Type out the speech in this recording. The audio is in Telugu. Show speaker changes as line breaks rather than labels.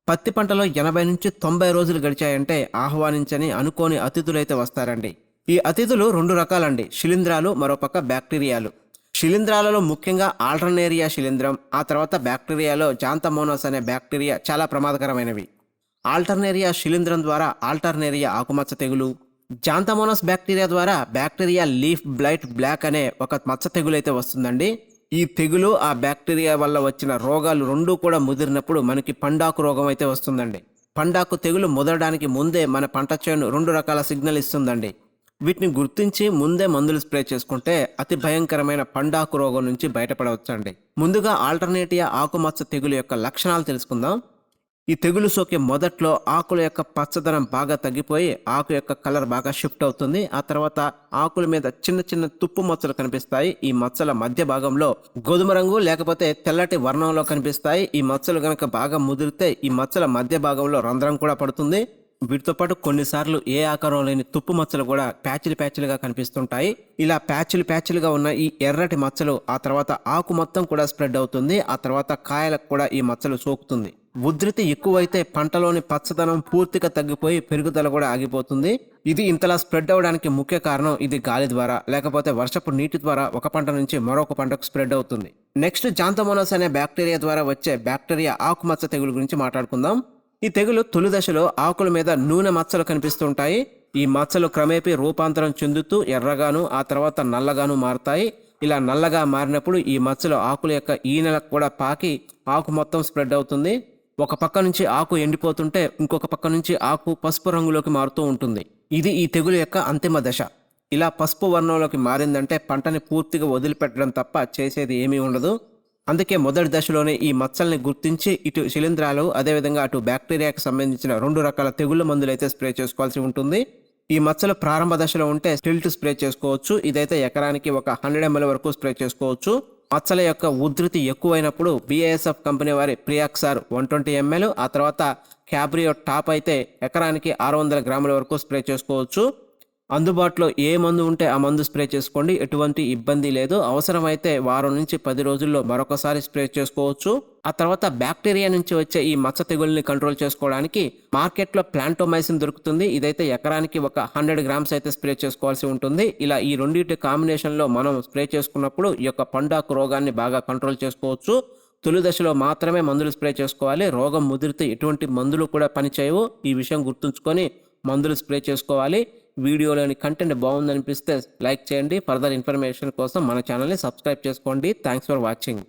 పత్తి పంటలో 80 నుంచి 90 రోజులు గడిచాయంటే ఆహ్వానించని అనుకోని అతిథులైతే వస్తారండి. ఈ అతిథులు 2 రకాలండి. శిలీంధ్రాలు, మరోపక్క బ్యాక్టీరియాలు. శిలీంధ్రాలలో ముఖ్యంగా ఆల్టర్నేరియా శిలీంధ్రం, ఆ తర్వాత బ్యాక్టీరియాలో జాంతమోనస్ అనే బ్యాక్టీరియా చాలా ప్రమాదకరమైనవి. ఆల్టర్నేరియా శిలీంధ్రం ద్వారా ఆల్టర్నేరియా ఆకుమచ్చ తెగులు, జాంతమోనస్ బ్యాక్టీరియా ద్వారా బ్యాక్టీరియా లీఫ్ బ్లైట్ బ్లాక్ అనే ఒక మచ్చ తెగులైతే వస్తుందండి. ఈ తెగులు, ఆ బ్యాక్టీరియా వల్ల వచ్చిన రోగాలు రెండూ కూడా ముదిరినప్పుడు మనకి పండాకు రోగం అయితే వస్తుందండి. పండాకు తెగులు ముదరడానికి ముందే మన పంట చేను 2 రకాల సిగ్నల్ ఇస్తుందండి. వీటిని గుర్తించి ముందే మందులు స్ప్రే చేసుకుంటే అతి భయంకరమైన పండాకు రోగం నుంచి బయటపడవచ్చండి. ముందుగా ఆల్టర్నేటియా ఆకుమచ్చ తెగులు యొక్క లక్షణాలు తెలుసుకుందాం. ఈ తెగులు సోకే మొదట్లో ఆకుల యొక్క పచ్చదనం బాగా తగ్గిపోయి ఆకు యొక్క కలర్ బాగా షిఫ్ట్ అవుతుంది. ఆ తర్వాత ఆకుల మీద చిన్న చిన్న తుప్పు మచ్చలు కనిపిస్తాయి. ఈ మచ్చల మధ్య భాగంలో గోధుమ రంగు లేకపోతే తెల్లటి వర్ణంలో కనిపిస్తాయి. ఈ మచ్చలు గనక బాగా ముదిరితే ఈ మచ్చల మధ్య భాగంలో రంధ్రం కూడా పడుతుంది. వీటితో పాటు కొన్నిసార్లు ఏ ఆకారం లేని తుప్పు మచ్చలు కూడా ప్యాచ్లుగా కనిపిస్తుంటాయి. ఇలా ప్యాచ్లుగా ఉన్న ఈ ఎర్రటి మచ్చలు ఆ తర్వాత ఆకు మొత్తం కూడా స్ప్రెడ్ అవుతుంది. ఆ తర్వాత కాయలకు కూడా ఈ మచ్చలు సోకుతుంది. ఉధృతి ఎక్కువైతే పంటలోని పచ్చదనం పూర్తిగా తగ్గిపోయి పెరుగుదల కూడా ఆగిపోతుంది. ఇది ఇంతలా స్ప్రెడ్ అవడానికి ముఖ్య కారణం ఇది గాలి ద్వారా లేకపోతే వర్షపు నీటి ద్వారా ఒక పంట నుంచి మరొక పంటకు స్ప్రెడ్ అవుతుంది. నెక్స్ట్ జాంతమోనస్ అనే బ్యాక్టీరియా ద్వారా వచ్చే బ్యాక్టీరియా ఆకుమచ్చ తెగులు గురించి మాట్లాడుకుందాం. ఈ తెగులు తొలి దశలో ఆకుల మీద నూనె మచ్చలు కనిపిస్తుంటాయి. ఈ మచ్చలు క్రమేపీ రూపాంతరం చెందుతూ ఎర్రగాను ఆ తర్వాత నల్లగాను మారుతాయి. ఇలా నల్లగా మారినప్పుడు ఈ మచ్చలు ఆకుల యొక్క ఈనెలకు కూడా పాకి ఆకు మొత్తం స్ప్రెడ్ అవుతుంది. ఒక పక్క నుంచి ఆకు ఎండిపోతుంటే ఇంకొక పక్క నుంచి ఆకు పసుపు రంగులోకి మారుతూ ఉంటుంది. ఇది ఈ తెగులు యొక్క అంతిమ దశ. ఇలా పసుపు వర్ణంలోకి మారిందంటే పంటని పూర్తిగా వదిలిపెట్టడం తప్ప చేసేది ఏమీ ఉండదు. అందుకే మొదటి దశలోనే ఈ మచ్చల్ని గుర్తించి ఇటు శిలీంధ్రాలు అదేవిధంగా అటు బ్యాక్టీరియాకి సంబంధించిన 2 రకాల తెగుళ్ళ మందులు అయితే స్ప్రే చేసుకోవాల్సి ఉంటుంది. ఈ మచ్చలు ప్రారంభ దశలో ఉంటే స్టిల్ట్ స్ప్రే చేసుకోవచ్చు. ఇదైతే ఎకరానికి ఒక 100 ml వరకు స్ప్రే చేసుకోవచ్చు. మచ్చల యొక్క ఉధృతి ఎక్కువైనప్పుడు BASF కంపెనీ వారి ప్రియాక్సార్ 120 ml, ఆ తర్వాత క్యాబ్రియో టాప్ అయితే ఎకరానికి 600 గ్రాముల వరకు స్ప్రే చేసుకోవచ్చు. అందుబాటులో ఏ మందు ఉంటే ఆ మందు స్ప్రే చేసుకోండి, ఎటువంటి ఇబ్బంది లేదు. అవసరమైతే వారం నుంచి 10 రోజుల్లో మరొకసారి స్ప్రే చేసుకోవచ్చు. ఆ తర్వాత బ్యాక్టీరియా నుంచి వచ్చే ఈ మచ్చ తెగుల్ని కంట్రోల్ చేసుకోవడానికి మార్కెట్లో ప్లాంటోమైసిన్ దొరుకుతుంది. ఇదైతే ఎకరానికి ఒక 100 గ్రామ్స్ అయితే స్ప్రే చేసుకోవాల్సి ఉంటుంది. ఇలా ఈ రెండింటి కాంబినేషన్లో మనం స్ప్రే చేసుకున్నప్పుడు ఈ యొక్క పండాకు రోగాన్ని బాగా కంట్రోల్ చేసుకోవచ్చు. తొలి దశలో మాత్రమే మందులు స్ప్రే చేసుకోవాలి. రోగం ముదిరితే ఎటువంటి మందులు కూడా పనిచేయవు. ఈ విషయం గుర్తుంచుకొని మందులు స్ప్రే చేసుకోవాలి. వీడియోలోని కంటెంట్ బాగుందనిపిస్తే లైక్ చేయండి. ఫర్దర్ ఇన్ఫర్మేషన్ కోసం మన ఛానల్ని సబ్స్క్రైబ్ చేసుకోండి. Thanks for watching.